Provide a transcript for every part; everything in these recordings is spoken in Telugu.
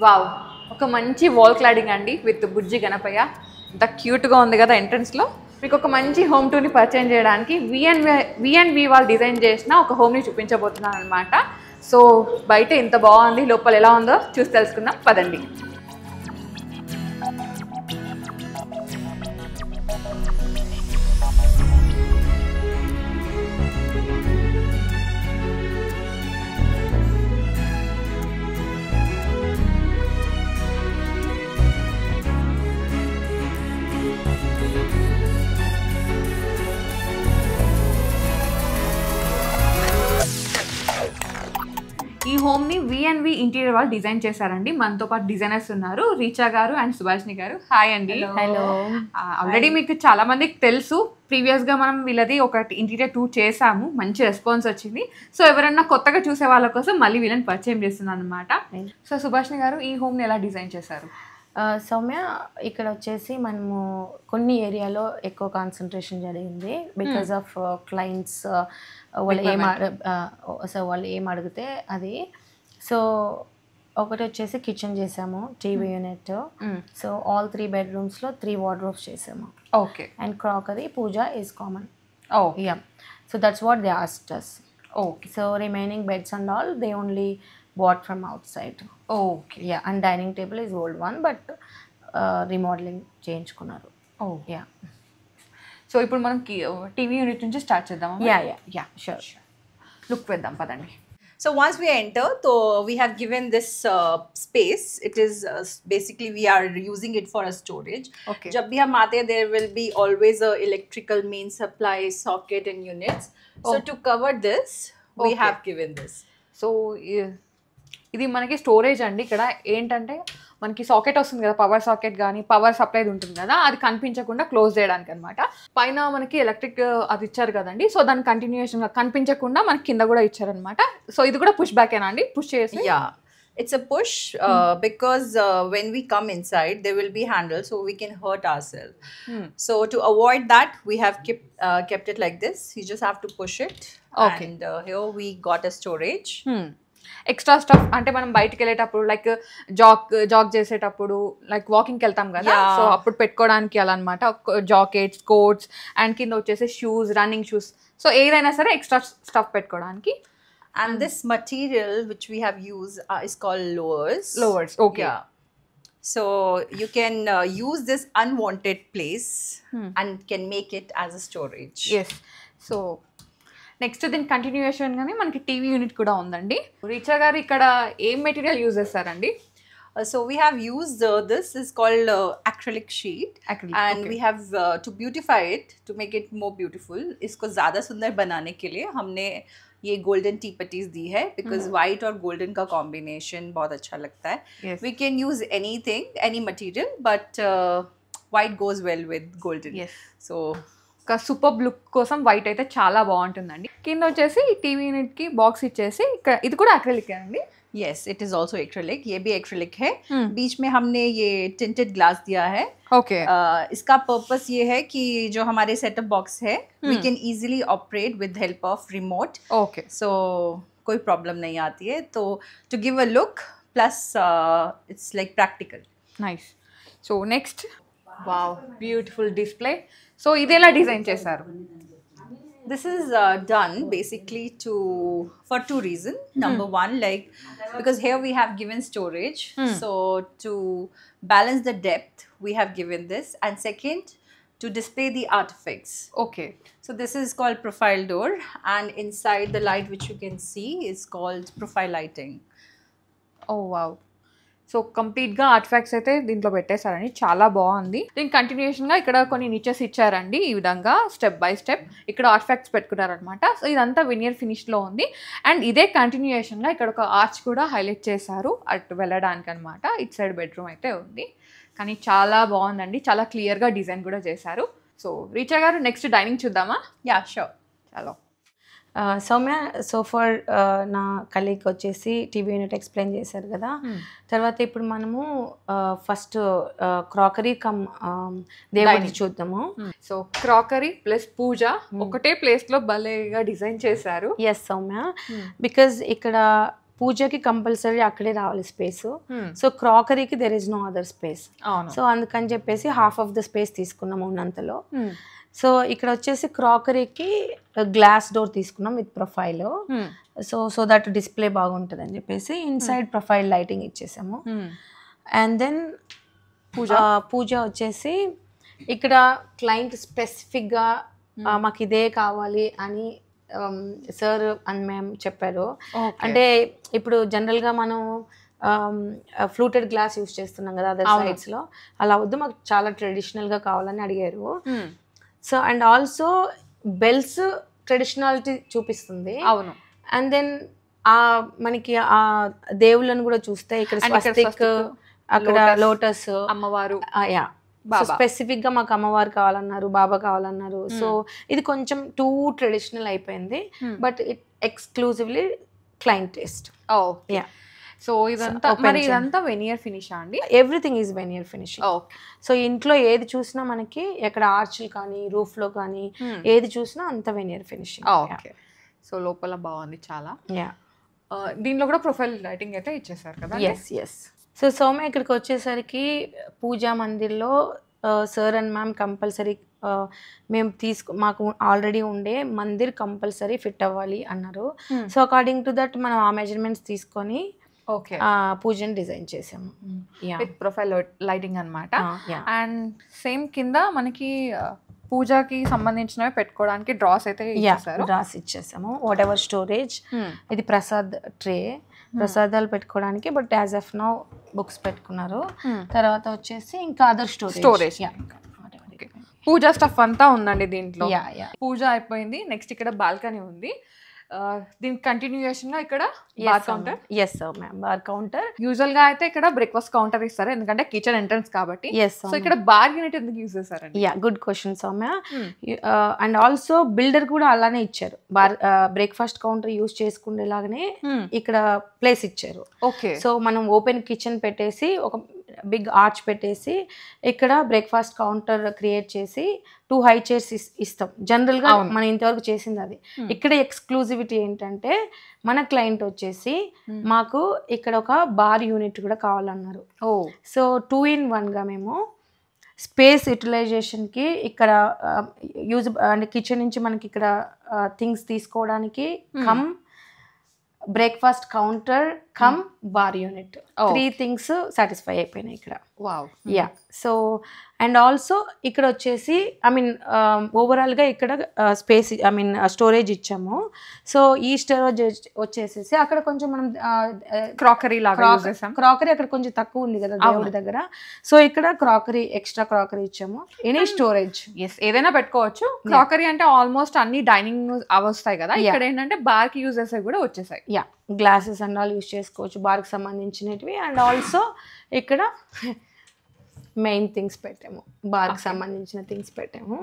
వావ్, ఒక మంచి వాల్ క్లాడింగ్ అండి విత్ బుజ్జి గణపయ్య. ఇంత క్యూట్గా ఉంది కదా ఎంట్రన్స్లో. మీకు ఒక మంచి హోమ్ టూర్ని పర్చేజ్ చేయడానికి విఎన్వి వాళ్ళు డిజైన్ చేసిన ఒక హోమ్ని చూపించబోతున్నాను అనమాట. సో బయట ఇంత బాగుంది, లోపల ఎలా ఉందో చూసి తెలుసుకుందాం పదండి. ఈ హోమ్ని విఎన్వి ఇంటీరియర్ వాళ్ళు డిజైన్ చేశారండి. మనతో పాటు డిజైనర్స్ ఉన్నారు, రీచా గారు అండ్ సుభాష్ని గారు. హాయ్ అండి. హలో. ఆల్రెడీ మీకు చాలా మందికి తెలుసు, ప్రీవియస్గా మనం వీళ్ళది ఒకటి ఇంటీరియర్ టూర్ చేసాము, మంచి రెస్పాన్స్ వచ్చింది. సో ఎవరన్నా కొత్తగా చూసే వాళ్ళ కోసం మళ్ళీ వీళ్ళని పరిచయం చేస్తున్నాను అనమాట. సో సుభాష్ని గారు, ఈ హోమ్ని ఎలా డిజైన్ చేశారు? సౌమ్య, ఇక్కడ వచ్చేసి మనము కొన్ని ఏరియాలో ఎక్కువ కాన్సన్ట్రేషన్ జరిగింది బికాజ్ ఆఫ్ క్లయింట్స్ వాళ్ళు ఏం అడిగితే అది. సో ఒకటి వచ్చేసి కిచెన్ చేసాము, TV unit. So all 3 bedrooms లో 3 wardrobes చేసాము. Okay. And crockery pooja is common. Yeah. So that's what they asked us. Okay. So remaining beds and all they only bought from outside. Okay. Yeah, and dining table is old one, but remodeling చేయించుకున్నారు. Yeah. సో ఇప్పుడు మనం టీవీ యూనిట్ నుంచి స్టార్ట్ చేద్దాం. Yeah, sure. లుక్ వేద్దాం పదండి. So once we enter, so we have given this space. It is basically we are using it for a storage. Okay. जब भी हम आते हैं, there will be always a electrical main supply socket and units. So to cover this, we have given this. So ఇది మనకి స్టోరేజ్ అండి. ఇక్కడ ఏంటంటే మనకి సాకెట్ వస్తుంది కదా, పవర్ సాకెట్ కానీ పవర్ సప్లైది ఉంటుంది కదా, అది కనిపించకుండా క్లోజ్ చేయడానికి అనమాట. పైన మనకి ఎలక్ట్రిక్ అది ఇచ్చారు కదండి, సో దాని కంటిన్యూషన్గా కనిపించకుండా మనకి కింద కూడా ఇచ్చారనమాట. సో ఇది కూడా పుష్ బ్యాక్ ఏనా అండి? పుష్ చేసి Yeah, it's a push because when we come inside, there will be handles, so we can hurt ourselves. So to avoid that, we have kept it like this. You just have to push it. Okay. And here we got a storage. Extra stuff అంటే మనం బయటకు వెళ్ళేటప్పుడు లైక్ జాగ్ చేసేటప్పుడు లైక్ వాకింగ్కి వెళ్తాం కదా, సో అప్పుడు పెట్టుకోవడానికి అలా అనమాట. జాకెట్స్, కోట్స్ అండ్ కింద వచ్చేసి షూస్, రన్నింగ్ షూస్, సో ఏదైనా సరే ఎక్స్ట్రా స్టఫ్ పెట్టుకోవడానికి. And this material which we have used is called lowers. Okay. Yeah. So you can use this unwanted place and can make it as a storage. Yes. So next దీని కంటిన్యూయేషన్గానే మనకి టీవీ యూనిట్ కూడా ఉందండి. రీచా గారు, ఇక్కడ ఏం మెటీరియల్ యూజ్ చేస్తారండి? So we have used this is called acrylic sheet. And we have to beautify it, to make it more beautiful, इसको ज़्यादा सुंदर बनाने के लिए हमने ये गोल्डन टी पट्टीज दी है, because white और गोल्डन का कॉम्बिनेशन बहुत अच्छा लगता है. Yes. We can use anything, any material, but white goes well with golden. Yes. So ఒక సూపర్ లుక్ కోసం వైట్ అయితే చాలా బాగుంటుందండి. కింద వచ్చేసి టీవీ యూనిట్కి బాక్స్ ఇచ్చేసి ఇక్కడ ఇది కూడా అక్రిలిక్ అండి. yes, it is also acrylic. ये भी acrylic है. बीच में हमने ये tinted glass दिया है. ఓకే. इसका पर्पस ये है कि जो हमारे सेटअप बॉक्स है, we can easily operate with help of remote. Okay. So कोई प्रॉब्लम नहीं आती है. तो to give a look, plus it's like practical. Nice. So next, wow, beautiful display. So ఇది ఎలా డిజైన్ చేశారు? This is done basically for 2 reasons. Number one, like because here we have given storage, so to balance the depth, we have given this, and second, to display the artifacts. Okay. So this is called profile door, and inside the light which you can see is called profile lighting. Oh wow. So కంప్లీట్గా ఆర్టిఫాక్ట్స్ అయితే దీంట్లో పెట్టేశారండి, చాలా బాగుంది. దీని కంటిన్యూషన్గా ఇక్కడ కొన్ని నిచెస్ ఇచ్చారండి, ఈ విధంగా స్టెప్ బై స్టెప్ ఇక్కడ ఆర్టిఫాక్ట్స్ పెట్టుకున్నారనమాట. సో ఇదంతా వినియర్ ఫినిష్లో ఉంది. అండ్ ఇదే కంటిన్యూషన్గా ఇక్కడ ఒక ఆర్చ్ కూడా హైలైట్ చేశారు అటు వెళ్ళడానికి అనమాట. ఇటు సైడ్ బెడ్రూమ్ అయితే ఉంది, కానీ చాలా బాగుందండి, చాలా క్లియర్గా డిజైన్ కూడా చేశారు. సో రీచా గారు, నెక్స్ట్ డైనింగ్ చూద్దామా? Yeah, sure. చాలా సౌమ్య, సో ఫర్ నా కలీగ్ వచ్చేసి టీవీ యూనిట్ ఎక్స్ప్లెయిన్ చేశారు కదా. తర్వాత ఇప్పుడు మనము ఫస్ట్ క్రాకరీ కమ్ దేవుడి చూద్దాము. సో క్రాకరీ ప్లస్ పూజ ఒకటే ప్లేస్లో భలేగా డిజైన్ చేశారు. ఎస్ సౌమ్య, బికాజ్ ఇక్కడ పూజకి కంపల్సరీ అక్కడే రావాలి స్పేస్. సో క్రాకరీకి there is no other space. So అందుకని చెప్పేసి హాఫ్ ఆఫ్ ద స్పేస్ తీసుకున్నాము ఉన్నంతలో. సో ఇక్కడ వచ్చేసి క్రాకరీకి గ్లాస్ డోర్ తీసుకున్నాం with profile. So that display బాగుంటుంది అని చెప్పేసి ఇన్సైడ్ ప్రొఫైల్ లైటింగ్ ఇచ్చేసాము. అండ్ దెన్ పూజ వచ్చేసి ఇక్కడ క్లయింట్ స్పెసిఫిక్గా మాకు ఇదే కావాలి అని సార్ అండ్ మ్యామ్ చెప్పారు. అంటే ఇప్పుడు జనరల్గా మనం ఫ్లూటెడ్ గ్లాస్ యూస్ చేస్తున్నాం కదా అదర్ సైడ్స్లో, అలా వద్దు మాకు చాలా ట్రెడిషనల్గా కావాలని అడిగారు. So and also bells traditionality చూపిస్తుంది. అవును. అండ్ దెన్ మనకి ఆ దేవుళ్ళని కూడా చూస్తే ఇక్కడ స్వస్తిక్, అక్కడ లోటస్, అమ్మవారు, స్పెసిఫిక్ గా మాకు అమ్మవారు కావాలన్నారు, బాబా కావాలన్నారు. సో ఇది కొంచెం టూ ట్రెడిషనల్ అయిపోయింది, but it exclusively client taste. So ఇదంతా మరి ఇదంతా వెనియర్ ఫినిష్ అండి? Everything is veneer finishing. So ఇంట్లో ఏది చూసినా మనకి ఎక్కడ ఆర్చ్లు కానీ రూఫ్ లో కానీ ఏది చూసినా అంత వెనియర్ ఫినిషింగ్. సో లోపల బాగుంది చాలా. దీనిలో కూడా ప్రొఫైల్ లైటింగ్ అయితే ఇచ్చేసారు కదా? ఎస్. సో సౌమ్య ఇక్కడికి వచ్చేసరికి పూజా మందిర్లో సార్ అండ్ మ్యామ్ కంపల్సరీ మేము మాకు ఆల్రెడీ ఉండే మందిర్ కంపల్సరీ ఫిట్ అవ్వాలి అన్నారు. సో అకార్డింగ్ టు దట్ మనం ఆ మెజర్మెంట్స్ తీసుకొని పూజని డిజైన్ చేసాము విత్ ప్రొఫైల్ లైటింగ్ అనమాట. అండ్ సేమ్ కింద మనకి పూజకి సంబంధించినవి పెట్టుకోవడానికి డ్రాస్ అయితే ఇచ్చేసాము. What ever storage. ఇది ప్రసాద్ ట్రే, ప్రసాదాలు పెట్టుకోవడానికి, but as of now books పెట్టుకున్నారు. తర్వాత వచ్చేసి ఇంకా అదర్ స్టోరేజ్. పూజా స్టఫ్ అంతా ఉందండి దీంట్లో. పూజ అయిపోయింది. నెక్స్ట్ ఇక్కడ బాల్కనీ ఉంది. దీని కంటిన్యూయేషన్ గా ఇక్కడ bar counter. Yes ma'am, bar counter. Usual గా అయితే ఇక్కడ బ్రేక్ఫాస్ట్ కౌంటర్ ఇస్తారు, ఎందుకంటే కిచెన్ ఎంట్రన్స్ కాబట్టి. సో ఇక్కడ బార్ యూనిట్ ఎందుకు యూజ్ చేస్తారండి? Good question Soumya. And also builder కూడా అలానే ఇచ్చారు, బార్ బ్రేక్ఫాస్ట్ కౌంటర్ యూజ్ చేసుకునేలాగానే ఇక్కడ ప్లేస్ ఇచ్చారు. ఓకే. సో మనం ఓపెన్ కిచెన్ పెట్టేసి ఒక బిగ్ ఆర్చ్ పెట్టేసి ఇక్కడ బ్రేక్ఫాస్ట్ కౌంటర్ క్రియేట్ చేసి 2 హై చైర్స్ ఇస్తాం. జనరల్గా మనం ఇంతవరకు చేసింది అది. ఇక్కడ ఎక్స్క్లూజివిటీ ఏంటంటే మన క్లయింట్ వచ్చేసి మాకు ఇక్కడ ఒక బార్ యూనిట్ కూడా కావాలన్నారు. సో 2-in-1గా మేము స్పేస్ యూటిలైజేషన్కి ఇక్కడ యూజ్ అంటే కిచెన్ నుంచి మనకి ఇక్కడ థింగ్స్ తీసుకోవడానికి come breakfast counter come bar unit, 3 things satisfy అయిపోయినాయి ఇక్కడ. సో అండ్ ఆల్సో ఇక్కడ వచ్చేసి ఓవరాల్గా ఇక్కడ స్పేస్ స్టోరేజ్ ఇచ్చాము. సో ఈ స్టోరేజ్ వచ్చేసేసి అక్కడ కొంచెం మనం క్రాకరీ అక్కడ కొంచెం తక్కువ ఉంది కదా దేవుడి దగ్గర. సో ఇక్కడ ఎక్స్ట్రా క్రాకరీ ఇచ్చాము. ఎనీ స్టోరేజ్ ఏదైనా పెట్టుకోవచ్చు. క్రాకరీ అంటే ఆల్మోస్ట్ అన్ని డైనింగ్ వస్తాయి కదా, ఇక్కడ ఏంటంటే బార్ కి యూజ్ చేసేవి కూడా వచ్చేసాయి. గ్లాసెస్ అండ్ ఆల్ యూజ్ చేసుకోవచ్చు బార్కి సంబంధించినవి. అండ్ ఆల్సో ఇక్కడ మెయిన్ థింగ్స్ పెట్టాము, బార్కి సంబంధించిన థింగ్స్ పెట్టాము.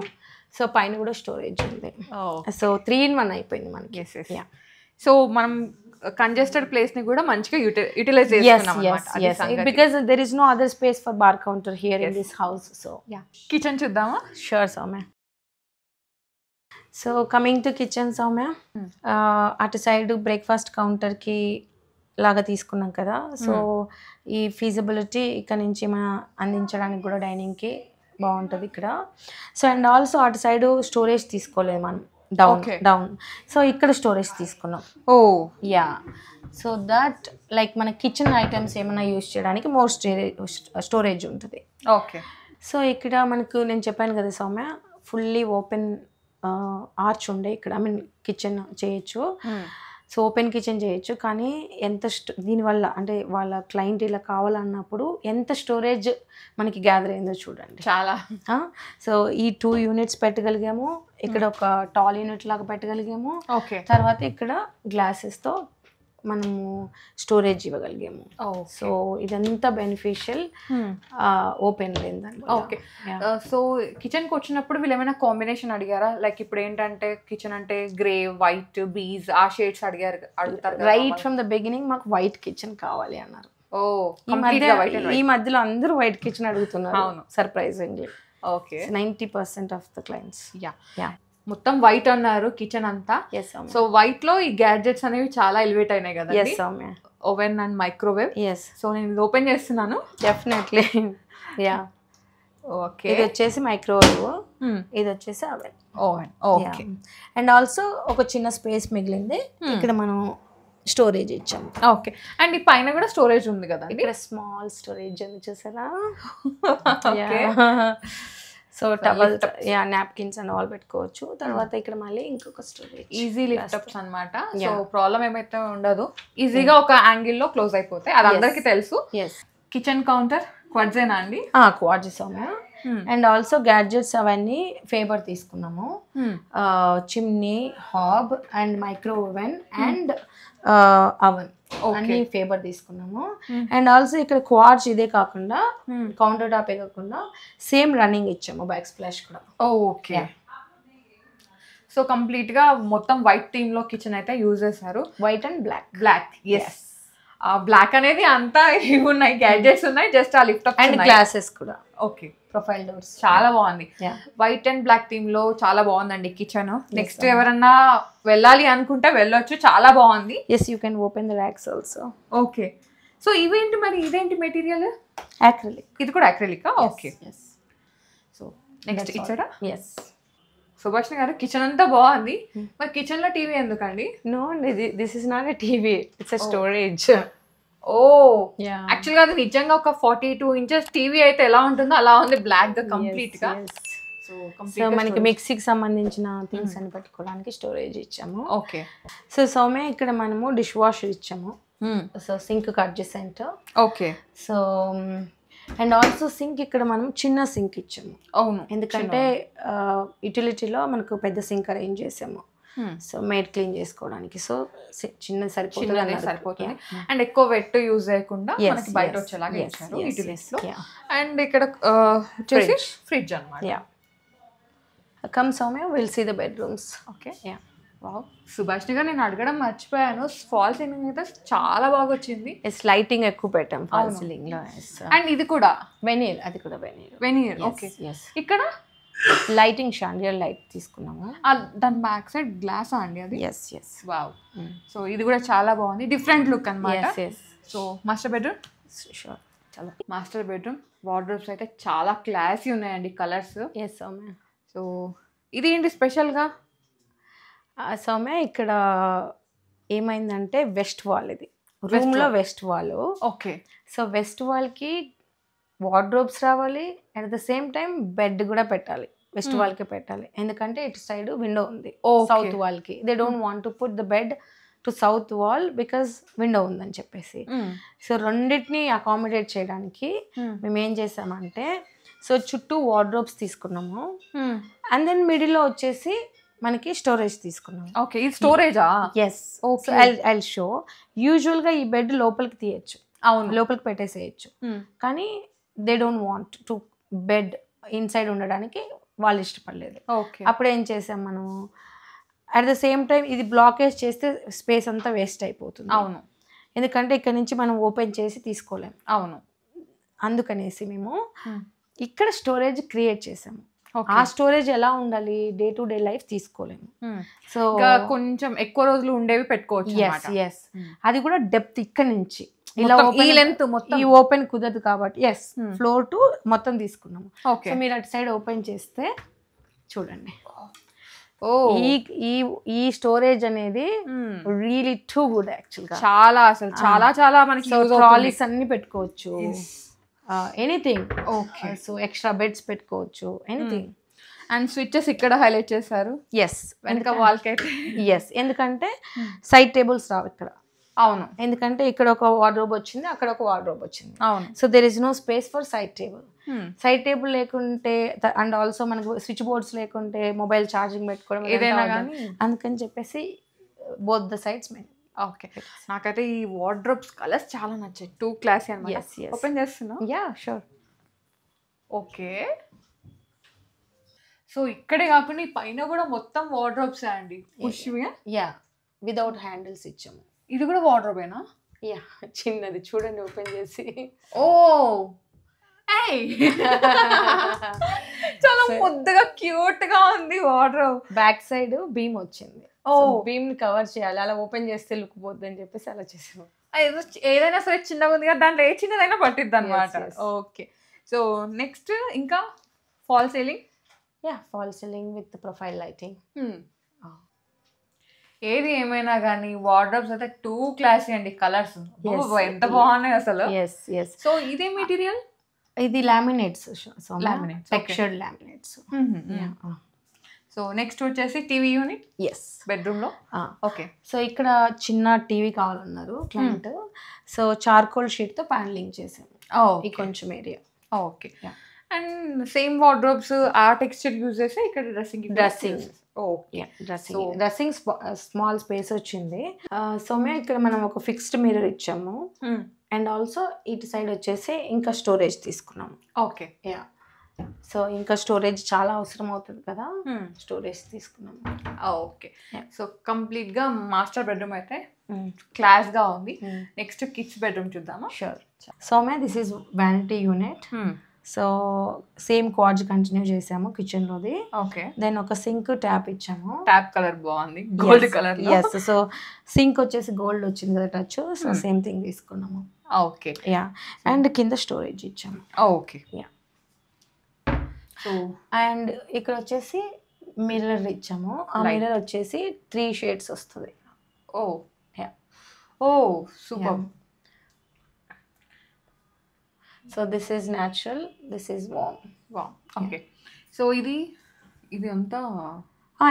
సో పైన కూడా స్టోరేజ్ ఉంది. సో 3-in-1 అయిపోయింది మనకి. సో మనం కంజెస్టెడ్ ప్లేస్ ని కూడా మంచిగా యూటిలైజ్ చేసుకున్నాం, because there is no other space for bar counter here in this house. So kitchen చూద్దామా? Sure Soumya. So coming to kitchen Soumya, అటు సైడ్ బ్రేక్ఫాస్ట్ కౌంటర్కి లాగా తీసుకున్నాం కదా. సో ఈ ఫీజిబిలిటీ ఇక్కడ నుంచి మనం అందించడానికి కూడా డైనింగ్కి బాగుంటుంది ఇక్కడ. సో అండ్ ఆల్సో అటు సైడ్ స్టోరేజ్ తీసుకోలేదు మనం, డౌన్. సో ఇక్కడ స్టోరేజ్ తీసుకున్నాం. సో దట్ లైక్ మన కిచెన్ ఐటమ్స్ ఏమైనా యూజ్ చేయడానికి మోర్ స్టోరేజ్ ఉంటుంది. సో ఇక్కడ మనకు నేను చెప్పాను కదా సౌమ్య, ఫుల్లీ ఓపెన్ ఆర్చ్ ఉండే ఇక్కడ కిచెన్ చేయొచ్చు. సో ఓపెన్ కిచెన్ చేయొచ్చు, కానీ ఎంత దీనివల్ల అంటే వాళ్ళ క్లయింట్ ఇలా కావాలన్నప్పుడు ఎంత స్టోరేజ్ మనకి గ్యాదర్ అయిందో చూడండి చాలా. సో ఈ 2 units పెట్టగలిగాము, ఇక్కడ ఒక టాల్ యూనిట్ లాగా పెట్టగలిగాము. తర్వాత ఇక్కడ గ్లాసెస్తో మనము స్టోరేజ్ ఇవ్వగలిగాము. సో ఇదంతా బెనిఫిషియల్ ఓపెన్ లేదండి. ఓకే. సో కిచెన్కి వచ్చినప్పుడు వీళ్ళు ఏమైనా కాంబినేషన్ అడిగారా? లైక్ ఇప్పుడు ఏంటంటే కిచెన్ అంటే గ్రే, వైట్, బీజ్ ఆ షేడ్స్ అడుగుతారు. రైట్ ఫ్రమ్ ద బిగినింగ్ మాకు వైట్ కిచెన్ కావాలి అన్నారు. ఈ మధ్యలో అందరూ వైట్ కిచెన్ అడుగుతున్నారు సర్ప్రైజింగ్లీ. 90% ఆఫ్ ద క్లయింట్స్. మొత్తం వైట్ అన్నారు కిచెన్ అంతా. సో వైట్ లో ఈ గ్యాడ్జెట్స్ అనేవి చాలా ఎలివేట్ అయినాయి కదా. Oven and microwave. Yes. So నేను ఇది ఓపెన్ చేస్తున్నాను. డెఫినెట్లీ. యా. ఓకే. ఇది వచ్చేసి మైక్రోవేవ్, ఇది వచ్చేసి oven. Oven. Okay. And also ఒక చిన్న స్పేస్ మిగిలింది, ఇక్కడ మనం స్టోరేజ్ ఇచ్చాము. ఓకే. అండ్ ఈ పైన కూడా స్టోరేజ్ ఉంది కదా, ఇక్కడ స్మాల్ స్టోరేజ్ ఉంది చూసారా. Okay. So towel, napkins and all పెట్టుకోవచ్చు. తర్వాత ఇక్కడ మళ్ళీ ఇంకొక స్టోరేజ్, ఈజీ లిఫ్ట్ అప్స్ అనమాట. సో ప్రాబ్లం ఏమైతే ఉండదు, ఈజీగా ఒక యాంగిల్లో క్లోజ్ అయిపోతాయి, అది అందరికీ తెలుసు. కిచెన్ కౌంటర్ క్వాడ్జేనా అండి? క్వాడ్జెస్ అమ్మా. అండ్ ఆల్సో గ్యాడ్జెట్స్ అవన్నీ ఫేబర్ తీసుకున్నాము. Chimney, hob and micro oven and oven అన్ని ఫేబర్ తీసుకున్నాము. అండ్ ఆల్సో ఇక్కడ క్వాడ్స్ ఇదే కాకుండా కౌంటర్ టాపే కాకుండా సేమ్ రన్నింగ్ ఇచ్చాము, బ్యాక్ స్ప్లాష్ కూడా. ఓకే. సో కంప్లీట్ గా మొత్తం వైట్ థీమ్ లో కిచెన్ అయితే యూజ్ చేశారు. White and black. Black. Yes. Black అనేది అంతా ఇవి ఉన్నాయి, గ్యాడ్జెట్స్ ఉన్నాయి, జస్ట్ ఆ లిఫ్ట్ అప్ అండ్ గ్లాసెస్ కూడా. ఓకే. ప్రొఫైల్ డోర్స్ చాలా బాగుంది. వైట్ అండ్ బ్లాక్ థీమ్ లో చాలా బాగుందండి కిచెన్. నెక్స్ట్ ఎవరన్నా వెళ్ళాలి అనుకుంటే వెళ్ళొచ్చు, చాలా బాగుంది. Yes, you can open the racks also. Okay. So ఇవేంటి మరి, ఇదేంటి మెటీరియల్? అక్రిలిక్. ఇది కూడా అక్రిలిక్. ఓకే. సో నెక్స్ట్ ఇచ్చారా? ఎస్. సుభాషిణి గారు కిచెన్ అంతా బాగుంది, మరి కిచెన్ లో టీవీ ఎందుకండి? No, this is not a TV, it's a storage. Oh, actual గా అది నిజంగా ఒక 42 inches టీవీ అయితే ఎలా ఉంటుందో అలా ఉంది, బ్లాక్ గా కంప్లీట్ గా. సో మనకి మిక్సీకి సంబంధించిన థింగ్స్ అని పెట్టుకోవడానికి స్టోరేజ్ ఇచ్చాము. ఓకే. సో సౌమ్య ఇక్కడ మనము డిష్ వాషర్ ఇచ్చాము. So sink cut centre. Okay. So and also sink ఇక్కడ మనం చిన్న సింక్ ఇచ్చాము. అవును, ఎందుకంటే యుటిలిటీలో మనకు పెద్ద సింక్ అరేంజ్ చేసాము. సో మేడ్ క్లీన్ చేసుకోవడానికి. సో చిన్నది సరిపోతుంది. అండ్ ఎక్కువ వెట్ యూజ్ చేయకుండా మనకి బయట వచ్చేలాగా ఇచ్చారు యూటిలిటీస్ లో. అండ్ ఇక్కడ వచ్చేసి ఫ్రిడ్జ్ అన్నమాట. Come Soumya, will see the bedrooms. Okay. Wow, Subhashini గారు నేను అడగడం మర్చిపోయాను, ఫాల్ సీలింగ్ అయితే చాలా బాగా వచ్చింది. లైటింగ్ ఎక్కువ పెట్టాం ఫాల్ సీలింగ్ లో. అండ్ ఇది కూడా వెనీర్, అది కూడా వెనీర్. ఓకే. ఇక్కడ లైటింగ్ షాండియర్ లైట్ తీసుకున్నాము. దాని బ్యాక్ సైడ్ గ్లాస్ అండి అది? Yes yes. వావ్. సో ఇది కూడా చాలా బాగుంది, డిఫరెంట్ లుక్ అన్నమాట. So master bedroom. షూర్. చాలా మాస్టర్ బెడ్రూమ్ వార్డ్రోబ్స్ అయితే చాలా క్లాసీ ఉన్నాయండి, కలర్స్. ఎస్ సౌమ్య. సో ఇది ఏంటి స్పెషల్గా? సౌమ్య ఇక్కడ ఏమైందంటే వెస్ట్ వాల్, ఇది రూమ్లో west wall. Okay. So west వాల్కి వార్డ్రోబ్స్ రావాలి, at the same time bed కూడా పెట్టాలి, వెస్ట్ వాల్కి పెట్టాలి. ఎందుకంటే ఇటు సైడ్ విండో ఉంది సౌత్ వాల్కి. They don't want to put the bed to south wall because window ఉందని చెప్పేసి. సో రెండింటిని అకామిడేట్ చేయడానికి మేము ఏం చేసామంటే, సో చుట్టూ వార్డ్రోబ్స్ తీసుకున్నాము, అండ్ దెన్ మిడిల్లో వచ్చేసి మనకి స్టోరేజ్ తీసుకున్నాము. ఓకే. ఇది స్టోరేజా? ఎస్. ఓకే. I show. యూజువల్గా ఈ బెడ్ లోపలికి తీయచ్చు, అవును, లోపలికి పెట్టేసేయచ్చు. కానీ they don't want to bed inside ఉండడానికి వాళ్ళు ఇష్టపడలేదు. అప్పుడు ఏం చేసాం మనము, అట్ ద సేమ్ టైం ఇది బ్లాకేజ్ చేస్తే స్పేస్ అంతా వేస్ట్ అయిపోతుంది. అవును, ఎందుకంటే ఇక్కడ నుంచి మనం ఓపెన్ చేసి తీసుకోలేము. అవును. అందుకనేసి మేము ఇక్కడ స్టోరేజ్ క్రియేట్ చేసాము. ఆ స్టోరేజ్ ఎలా ఉండాలి, డే టు డే లైఫ్ తీసుకోలేము. సో కొంచెం ఎక్కువ రోజులు ఉండేవి పెట్టుకోవచ్చు. ఎస్. అది కూడా డెప్త్ ఇక్కడ నుంచి ఇలా ఈ ఓపెన్ కుదరదు కాబట్టి ఎస్, ఫ్లోర్ టు మొత్తం తీసుకున్నాము. సో మీరు అటు సైడ్ ఓపెన్ చేస్తే చూడండి, ఈ స్టోరేజ్ అనేది రియలీ టూ గుడ్ యాక్చువల్ గా. చాలా అసలు చాలా చాలా మనకి ట్రాలీస్ అన్ని పెట్టుకోవచ్చు, anything. Okay. So extra beds పెట్టుకోవచ్చు, ఎనీథింగ్. అండ్ స్విచెస్ ఇక్కడ హైలైట్ చేశారు. ఎస్, వెనక వాల్కి అయితే. ఎస్, ఎందుకంటే సైడ్ టేబుల్స్ రావు ఇక్కడ. అవును, ఎందుకంటే ఇక్కడ ఒక వార్డ్రోబ్ వచ్చింది, అక్కడ ఒక వార్డ్రోబ్ వచ్చింది. అవును. So there is no space for side table. Side table లేకుంటే అండ్ ఆల్సో మనకు స్విచ్ బోర్డ్స్ లేకుంటే మొబైల్ ఛార్జింగ్ పెట్టుకోవడం ఏదైనా కానీ, అందుకని చెప్పేసి both the sides main. Okay. నాకైతే ఈ వార్డ్రోబ్స్ కలర్స్ చాలా నచ్చాయి, టూ క్లాసీ అన్నమాట. ఓపెన్ చేస్తున్నా? Yeah sure. ఓకే. సో ఇక్కడే కాకుండా ఈ పైన కూడా మొత్తం వార్డ్రోబ్స్ అండి. యా, వితౌట్ హ్యాండిల్స్ ఇచ్చాము. ఇది కూడా వార్డ్రోబేనా? యా, చిన్నది చూడండి ఓపెన్ చేసి. ఓ చాలా ముద్దగా క్యూట్ గా ఉంది వార్డ్రోబ్. బ్యాక్ సైడ్ బీమ్ వచ్చింది, బీమ్ ని కవర్ చేయాలి, అలా ఓపెన్ చేస్తే లుక్ పోద్ది అని చెప్పేసి అలా చేసాము. ఏదైనా సరే చిన్నగా ఉంది కదా, దాంట్లో ఏ చిన్నదైనా పట్టిద్ది అనమాట. yes. ఓకే. సో నెక్స్ట్ ఇంకా fall ceiling. Fall ceiling with profile lighting. ఏది ఏమైనా కానీ వార్డ్రోబ్స్ అయితే టూ క్లాసీ అండి. కలర్స్ ఎంత బాగున్నాయి అసలు. సో ఇదే మెటీరియల్, ఇది laminates, Laminates, okay. Textured laminates. So next వచ్చేసి టీవీ యూనిట్ ఎస్, బెడ్రూమ్ లో. ఓకే. సో ఇక్కడ చిన్న టీవీ కావాలన్నారు క్లయింట్, సో చార్కోల్ షీట్ తో ప్యానలింగ్ చేసాము ఈ కొంచెం area. Okay. And same wardrobes ఆ టెక్స్చర్ యూజ్ చేస్తే ఇక్కడ dressing. Okay. Dressing small space వచ్చింది. సౌమ్య ఇక్కడ మనం ఒక ఫిక్స్డ్ మిర్రర్ ఇచ్చాము, అండ్ ఆల్సో ఇటు సైడ్ వచ్చేసి ఇంకా స్టోరేజ్ తీసుకున్నాము. ఓకే. సో ఇంకా స్టోరేజ్ చాలా అవసరం అవుతుంది కదా, స్టోరేజ్ తీసుకున్నాము. ఓకే. సో కంప్లీట్ గా మాస్టర్ బెడ్రూమ్ అయితే క్లాస్ గా ఉంది. నెక్స్ట్ కిడ్స్ బెడ్రూమ్ చూద్దామా? Sure. Soumya this is vanity unit. So same quartz continue చేసాము కిచెన్ లోది. ఓకే. దెన్ ఒక సింక్ ట్యాప్ ఇచ్చాము. ట్యాప్ కలర్ బాగుంది, gold colour. Yes, so sink వచ్చేసి గోల్డ్ వచ్చింది కదా టచ్, సో సేమ్ థింగ్ తీసుకున్నాము. ఓకే. అండ్ కింద స్టోరేజ్ ఇచ్చాము. ఓకే. సో అండ్ ఇక్కడ వచ్చేసి మిర్రర్ ఇచ్చాము. ఆ మిర్రర్ వచ్చేసి 3 షేడ్స్ వస్తుంది. Super. So this is natural, this is warm. Okay. So ఇది అంతా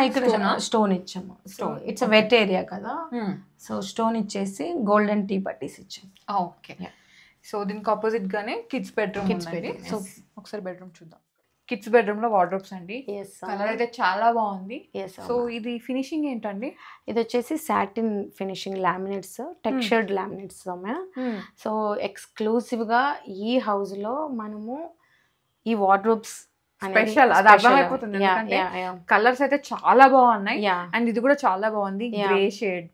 ఇక్కడ స్టోన్ ఇచ్చాము. ఇట్స్ వెట్ ఏరియా కదా, సో స్టోన్ ఇచ్చేసి గోల్డెన్ టీ పట్టీస్ ఇచ్చాము. ఓకే. సో దీనికి ఆపోజిట్ గానే కిడ్స్ బెడ్రూమ్ ఉంది. సో ఒకసారి బెడ్రూమ్ చూద్దాం. కిడ్స్ బెడ్రూమ్ లో వార్డ్రోబ్స్ అండి. కలర్ అయితే చాలా బాగుంది. సో ఇది ఫినిషింగ్ ఏంటండి? ఇది వచ్చేసి satin finishing laminates, textured laminates. So exclusive గా ఈ హౌస్ లో మనము ఈ వార్డ్రోబ్స్ స్పెషల్, అది అర్థమైపోతుంది. కలర్స్ అయితే చాలా బాగున్నాయి. అండ్ ఇది కూడా చాలా బాగుంది, grey shade.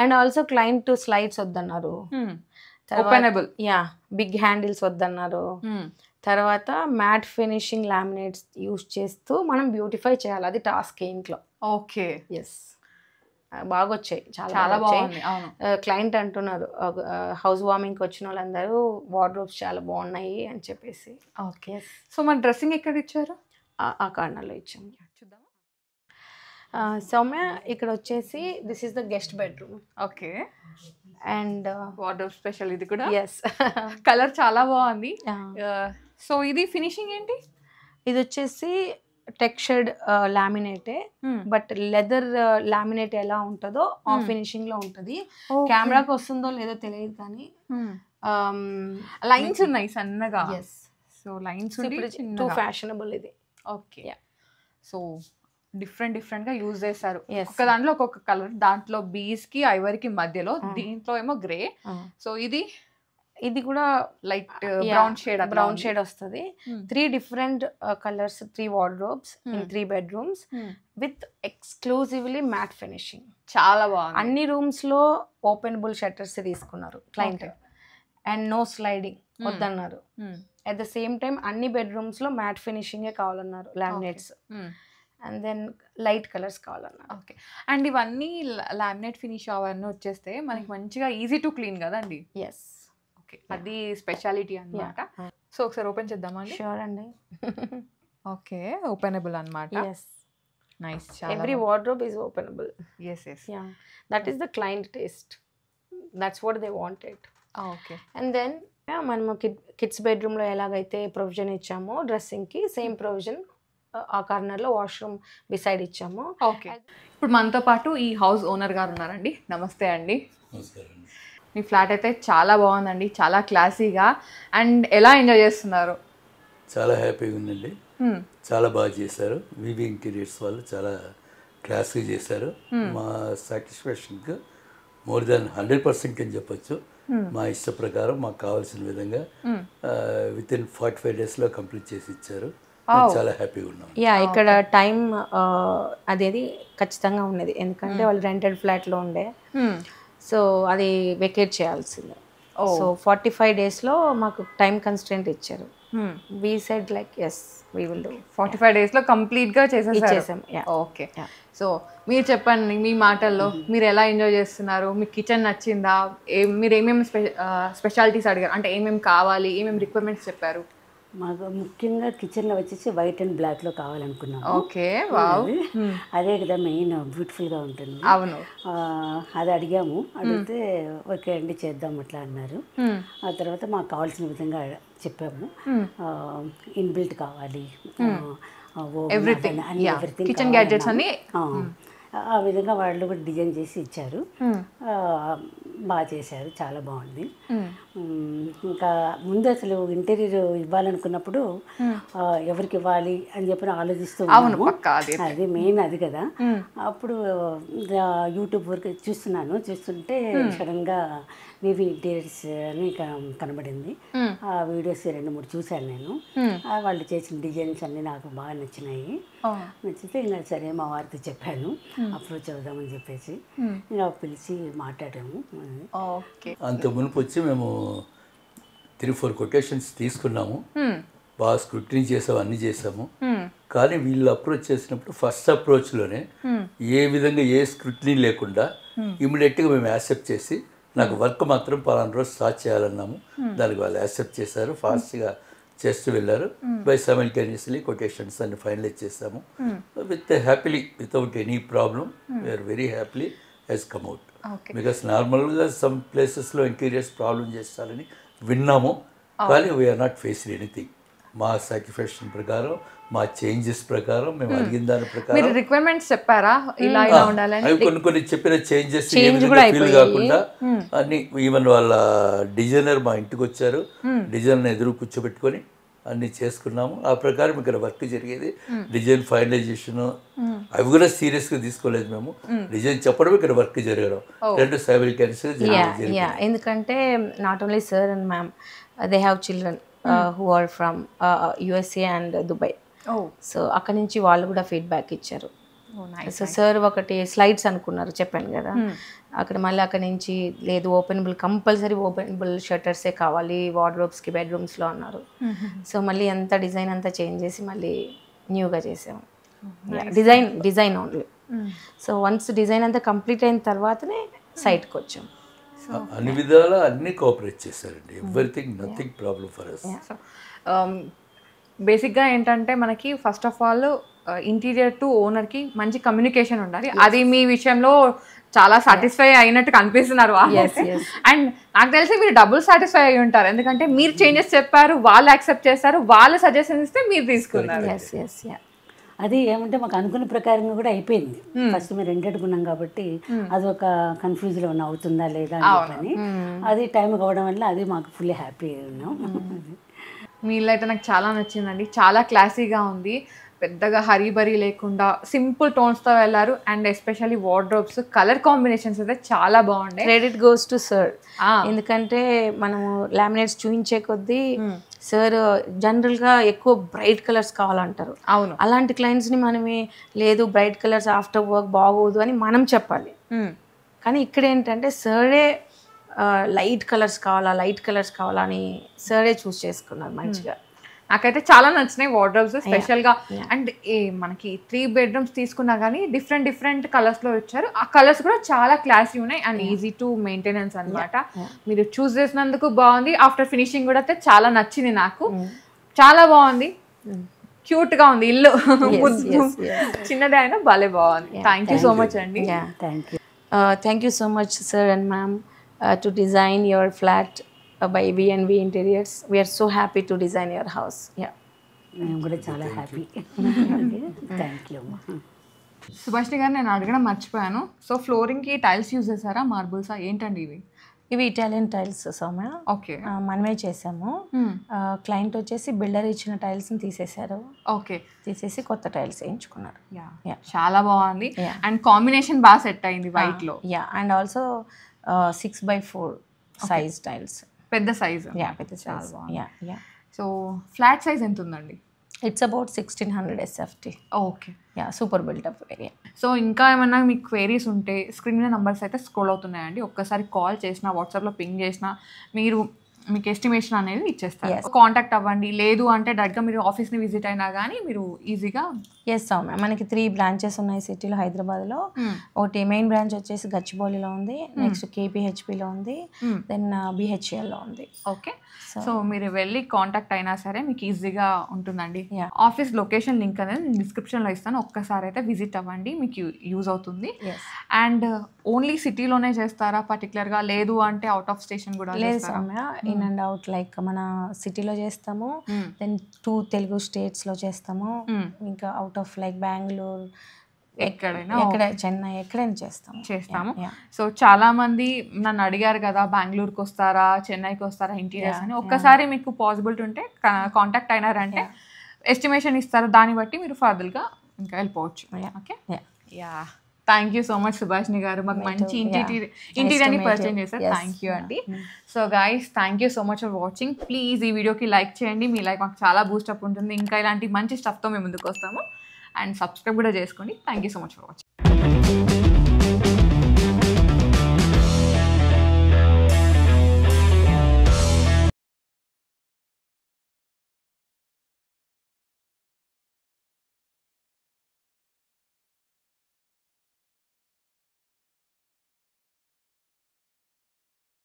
And also client slides వద్దన్నారు, ఓపెనబుల్. బిగ్ హ్యాండిల్స్ వద్దన్నారు. తర్వాత మ్యాట్ ఫినిషింగ్ లామినేట్స్ యూస్ చేస్తూ మనం బ్యూటిఫై చేయాలి, అది టాస్క్ ఇంట్లో. ఓకే. ఎస్, బాగా వచ్చాయి, చాలా బాగుంది. క్లయింట్ అంటున్నారు హౌస్ వార్మింగ్కి వచ్చిన వాళ్ళందరూ వార్డ్రోబ్స్ చాలా బాగున్నాయి అని చెప్పేసి. ఓకే. సో మన డ్రెస్సింగ్ ఎక్కడ ఇచ్చారు? ఆ కార్నర్లో ఇచ్చాము. చూద్దామా? సౌమ్య ఇక్కడ వచ్చేసి this is the guest bedroom. Okay. And wardrobe special ఇది కూడా. ఎస్, కలర్ చాలా బాగుంది. సో ఇది ఫినిషింగ్ ఏంటి? ఇది వచ్చేసి టెక్స్చర్డ్ లామినేటే, బట్ లెదర్ లామినేట్ ఎలా ఉంటుందో ఆ ఫినిషింగ్ లో ఉంటుంది. కెమెరాకి వస్తుందో లేదో తెలియదు కానీ లైన్స్ ఉన్నాయి సన్నగా. సో లైన్స్ టూ ఫ్యాషనబుల్ ఇది. ఓకే. సో డిఫరెంట్ గా యూజ్ చేస్తారు. ఒక దాంట్లో ఒక్కొక్క కలర్, దాంట్లో బీస్ కి ఐవరీకి మధ్యలో, దీంట్లో ఏమో గ్రే. సో ఇది కూడా లైట్ బ్రౌన్ షేడ్ వస్తుంది. 3 different colours, 3 wardrobes in 3 bedrooms with exclusively matte finishing. చాలా బాగుంది. అన్ని రూమ్స్ లో ఓపెనబుల్ షట్టర్స్ తీసుకున్నారు క్లయింట్, అండ్ నో స్లైడింగ్ వద్దన్నారు. అట్ ద సేమ్ టైం అన్ని బెడ్రూమ్స్ లో మ్యాట్ ఫినిషింగే కావాలన్నారు, laminates. And then light colours కావాలన్నారు. ఓకే. అండ్ ఇవన్నీ లామినేట్ ఫినిష్ అవన్నీ వచ్చేస్తే మనకి మంచిగా ఈజీ టు క్లీన్ కదండి. ఎస్. ఓకే, అది స్పెషాలిటీ అన్నమాట. సో ఒకసారి ఓపెన్ చేద్దామా? షూర్ అండి. ఓకే, ఓపెనబుల్ అన్నమాట. Yes, nice. Every wardrobe is openable. Yes. That is the client taste, that's what they wanted. Okay. And then మనము కిడ్స్ బెడ్రూమ్లో ఎలాగైతే ప్రొవిజన్ ఇచ్చామో డ్రెస్సింగ్కి, సేమ్ ప్రొవిజన్ ఆ కార్నర్లో వాష్రూమ్ బిసైడ్ ఇచ్చాము. ఓకే. ఇప్పుడు మనతో పాటు ఈ హౌస్ ఓనర్ గారు ఉన్నారండి. నమస్తే అండి. మీ ఫ్లాట్ అయితే చాలా బాగుందండి, చాలా క్లాసీగా. అండ్ ఎలా ఎంజాయ్ చేస్తున్నారు? చాలా హ్యాపీగా ఉందండి, చాలా బాగా చేశారు. వివి ఇంటీరియర్స్ వాళ్ళు చాలా క్లాస్గా చేశారు. మా సాటిస్ఫాక్షన్కి మోర్ దాన్ 100% అని చెప్పొచ్చు. మా ఇష్ట ప్రకారం మాకు కావాల్సిన విధంగా విత్ ఇన్ 45 డేస్లో కంప్లీట్ చేసి ఇచ్చారు. చాలా హ్యాపీగా ఉన్నాం. ఇక్కడ టైం అదేది ఖచ్చితంగా ఉన్నది, ఎందుకంటే వాళ్ళు రెంటెడ్ ఫ్లాట్లో ఉండే, సో అది వెకేట్ చేయాల్సిందే. సో 45 డేస్లో మాకు టైం కన్స్టెంట్ ఇచ్చారు. We said like yes we will do. 45 డేస్లో కంప్లీట్గా ఇచ్చేసాం. ఓకే. సో మీరు చెప్పండి మీ మాటల్లో, మీరు ఎలా ఎంజాయ్ చేస్తున్నారు, మీకు కిచెన్ నచ్చిందా, మీరు ఏమేమి స్పెషాలిటీస్ అడిగారు, అంటే ఏమేమి కావాలి, ఏమేమి రిక్వైర్మెంట్స్ చెప్పారు? మాకు ముఖ్యంగా కిచెన్లో వచ్చేసి వైట్ అండ్ బ్లాక్లో కావాలనుకున్నాము. Okay, wow. అదే కదా మెయిన్, బ్యూటిఫుల్గా ఉంటుంది. అవును, అది అడిగాము. అడిగితే ఓకే అండి చేద్దాం అట్లా అన్నారు. ఆ తర్వాత మాకు కావాల్సిన విధంగా చెప్పాము. ఇన్బిల్ట్ కావాలి, ఎవ్రీథింగ్, కిచెన్ గ్యాడ్జెట్స్ అన్ని ఆ విధంగా వాళ్ళు కూడా డిజైన్ చేసి ఇచ్చారు. బాగా చేశారు, చాలా బాగుంది. ఇంకా ముందు అసలు ఇంటీరియర్ ఇవ్వాలనుకున్నప్పుడు ఎవరికి ఇవ్వాలి అని చెప్పి ఆలోచిస్తూ ఉన్నాము. అది మెయిన్ అది కదా. అప్పుడు యూట్యూబ్ వరకు చూస్తుంటే సడన్గా వివి ఇంటీరియర్స్ అని కనబడింది. ఆ వీడియోస్ 2-3 చూశాను నేను. వాళ్ళు చేసిన డిజైన్స్ అన్నీ నాకు బాగా నచ్చినాయి. నచ్చితే ఇంకా సరే మా వారితో చెప్పాను అప్రోచ్ అవుదామని చెప్పేసి ఇంకా పిలిచి మాట్లాడాము. అంత మునుపు వచ్చి మేము 3-4 కొటేషన్స్ తీసుకున్నాము. బాగా స్క్రూటినీ చేసాము, అన్నీ చేసాము. కానీ వీళ్ళు అప్రోచ్ చేసినప్పుడు ఫస్ట్ అప్రోచ్లోనే ఏ విధంగా ఏ స్క్రూటినీ లేకుండా ఇమీడియట్గా మేము యాక్సెప్ట్ చేసి నాకు వర్క్ మాత్రం పలానా రోజు స్టార్ట్ చేయాలన్నాము. దానికి వాళ్ళు యాక్సెప్ట్ చేశారు, ఫాస్ట్గా చేస్తూ వెళ్ళారు. బై సైమల్టేనియస్లీ కొటేషన్స్ అన్ని ఫైనలైజ్ చేసాము. With happily, without any problem, we are very happily has come out. Because నార్మల్గా సమ్ ప్లేసెస్లో ఇంటీరియర్స్ ప్రాబ్లం చేస్తారని విన్నాము, కానీ వీఆర్ నాట్ ఫేస్డ్ ఎనీథింగ్. మా సాటిస్ఫాక్షన్ ప్రకారం, మా చేంజెస్ ప్రకారం, మేము అడిగిన దాని ప్రకారం రిక్వైర్మెంట్స్ చెప్పారా, ఇలా ఇలా ఉండాలని. అవి కొన్ని చెప్పిన చేంజెస్ ఫీల్ కాకుండా అన్ని, ఈవెన్ వాళ్ళ డిజైనర్ మా ఇంటికి వచ్చారు, డిజైనర్ ఎదురు కూర్చోబెట్టుకొని అన్నీ చేసుకున్నాము. ఆ ప్రకారం ఇక్కడ వర్క్ జరిగేది. డిజైన్ ఫైనలైజేషన్ అవి కూడా సీరియస్గా తీసుకోలేదు మేము. డిజైన్ చెప్పడం, ఇక్కడ వర్క్ జరగడం, రెండు సైమల్టేనియస్గా జరిగింది. ఎందుకంటే not only sir and ma'am, they have children who are from USA and Dubai. So అక్కడ నుంచి వాళ్ళు కూడా ఫీడ్బ్యాక్ ఇచ్చారు. సో సార్ ఒకటి స్లైడ్స్ అనుకున్నారు, చెప్పాను కదా. అక్కడ మళ్ళీ అక్కడ నుంచి లేదు, ఓపెనబుల్, కంపల్సరీ ఓపెనబుల్ షట్టర్సే కావాలి వార్డ్రోబ్స్కి, బెడ్రూమ్స్లో అన్నారు. సో మళ్ళీ అంతా డిజైన్ అంతా చేంజ్ చేసి మళ్ళీ న్యూగా చేసాము. Design only. So once design అంతా కంప్లీట్ అయిన తర్వాతనే సైట్కి వచ్చాం. అన్ని విధాల అన్ని కోఆపరేట్ చేశారండి. Everything, nothing problem for us. బేసిక్గా ఏంటంటే మనకి first of all interior to ఓనర్కి మంచి కమ్యూనికేషన్ ఉండాలి. అది మీ విషయంలో చాలా సాటిస్ఫై అయినట్టు కనిపిస్తున్నారు. అండ్ నాకు తెలిసి మీరు డబుల్ సాటిస్ఫై అయి ఉంటారు, ఎందుకంటే మీరు చేంజెస్ చెప్పారు, వాళ్ళు యాక్సెప్ట్ చేస్తారు, వాళ్ళ సజెషన్స్ ఇస్తే మీరు తీసుకున్నారు. అది ఏమంటే మాకు అనుకున్న ప్రకారంగా కూడా అయిపోయింది. ఫస్ట్ మేము రెంట్ అనుకున్నాం కాబట్టి అది ఒక కన్ఫ్యూజ్లో అవుతుందా లేదా అని. అది టైం కావడం వల్ల అది మాకు ఫుల్లీ హ్యాపీ ఉన్నాం. మీ ఇల్లు అయితే నాకు చాలా నచ్చిందండి, చాలా క్లాసీగా ఉంది, పెద్దగా హరీబరీ లేకుండా సింపుల్ టోన్స్తో వెళ్ళారు. And especially wardrobes, colour combinations అయితే చాలా బాగుండే. Credit goes to sir. ఎందుకంటే మనము లామినేట్స్ చూపించే కొద్దీ సార్ జనరల్గా ఎక్కువ బ్రైట్ కలర్స్ కావాలంటారు. అవును, అలాంటి క్లయింట్స్ని మనమే లేదు బ్రైట్ కలర్స్ ఆఫ్టర్ వర్క్ బాగోదు అని మనం చెప్పాలి. కానీ ఇక్కడ ఏంటంటే సరే లైట్ కలర్స్ కావాలా అని సరే చూస్ చేసుకున్నారు మంచిగా. నాకైతే చాలా నచ్చినాయి వార్డ్రోబ్స్ స్పెషల్గా. అండ్ మనకి 3 bedrooms తీసుకున్నా కానీ డిఫరెంట్ కలర్స్లో ఇచ్చారు. ఆ కలర్స్ కూడా చాలా క్లాసీ ఉన్నాయి అండ్ ఈజీ టు మెయింటెనెన్స్ అనమాట. మీరు చూస్ చేసినందుకు బాగుంది. ఆఫ్టర్ ఫినిషింగ్ కూడా అయితే చాలా నచ్చింది నాకు, చాలా బాగుంది, క్యూట్గా ఉంది ఇల్లు. చిన్నదే అయినా భలే బాగుంది. థ్యాంక్ యూ సో మచ్ అండి. Thank you so much sir and ma'am to design your flat by V&V Interiors. We are so happy to design your house. Yeah. మేము కూడా చాలా హ్యాపీ. Thank you. సుభాష్ని గారు, నేను అడగడం మర్చిపోయాను. సో ఫ్లోరింగ్కి టైల్స్ యూజ్ చేశారా, మార్బుల్సా, ఏంటండి ఇవి? ఇవి ఇటాలియన్ టైల్స్ సౌమ్య. ఓకే, మనమే చేసాము. క్లయింట్ వచ్చేసి బిల్డర్ ఇచ్చిన టైల్స్ని తీసేశారు. ఓకే, తీసేసి కొత్త టైల్స్ వేయించుకున్నారు. చాలా బాగుంది. అండ్ కాంబినేషన్ బాగా సెట్ అయింది వైట్లో. And also 6x4 size tiles, పెద్ద సైజ్. పెద్ద సైజ్. సో ఫ్లాట్ సైజ్ ఎంత ఉందండి? It's about 1600 SFT. Okay. Yeah, super built up area. So ఇంకా ఏమన్నా మీకు క్వైరీస్ ఉంటే స్క్రీన్ మీద నంబర్స్ అయితే స్క్రోల్ అవుతున్నాయండి. ఒక్కసారి కాల్ చేసినా వాట్సాప్లో పింగ్ చేసినా మీరు మీకు ఎస్టిమేషన్ అనేది ఇచ్చేస్తారు. కాంటాక్ట్ అవ్వండి. లేదు అంటే డైరెక్ట్గా మీరు ఆఫీస్ని విజిట్ అయినా కానీ మీరు ఈజీగా. ఎస్ సౌమ్య, మనకి 3 బ్రాంచెస్ ఉన్నాయి సిటీలో, హైదరాబాద్లో. ఒకటి మెయిన్ బ్రాంచ్ వచ్చేసి గచ్చిబౌలిలో ఉంది, నెక్స్ట్ KPHPలో ఉంది, దెన్ BHELలో ఉంది. ఓకే. సో మీరు వెళ్ళి కాంటాక్ట్ అయినా సరే మీకు ఈజీగా ఉంటుందండి. ఆఫీస్ లొకేషన్ లింక్ అనేది నేను డిస్క్రిప్షన్లో ఇస్తాను. ఒక్కసారి అయితే విజిట్ అవ్వండి, మీకు యూజ్ అవుతుంది. అండ్ ఓన్లీ సిటీలోనే చేస్తారా పర్టికులర్గా? లేదు అంటే అవుట్ ఆఫ్ స్టేషన్ కూడా? లేదు Soumya, in and out. Like మన సిటీలో చేస్తాము, దెన్ 2 తెలుగు స్టేట్స్లో చేస్తాము, ఇంకా అవుట్ ఆఫ్ లైక్ బెంగళూరు, ఎక్కడైనా, చెన్నై, ఎక్కడైనా చేస్తాము. సో చాలా మంది నన్ను అడిగారు కదా బెంగళూరుకి వస్తారా చెన్నైకి వస్తారా ఇంటీరియర్స్ అని. ఒక్కసారి మీకు పాసిబిలిటీ ఉంటే కాంటాక్ట్ అయినారంటే ఎస్టిమేషన్ ఇస్తారు, దాన్ని బట్టి మీరు ఫర్దర్గా ఇంకా వెళ్ళిపోవచ్చు. Okay. Yeah, thank you so much Subhashini గారు, మాకు మంచి ఇంటీరియర్ని పరిచయం చేశారు. థ్యాంక్ యూ అండి. So guys, thank you so much for watching. Please ఈ వీడియోకి లైక్ చేయండి, మీ లైక్ మాకు చాలా బూస్టప్ ఉంటుంది. ఇంకా ఇలాంటి మంచి స్టఫ్తో మేము ముందుకు వస్తాము. అండ్ సబ్స్క్రైబ్ కూడా చేసుకోండి. Thank you so much for watching.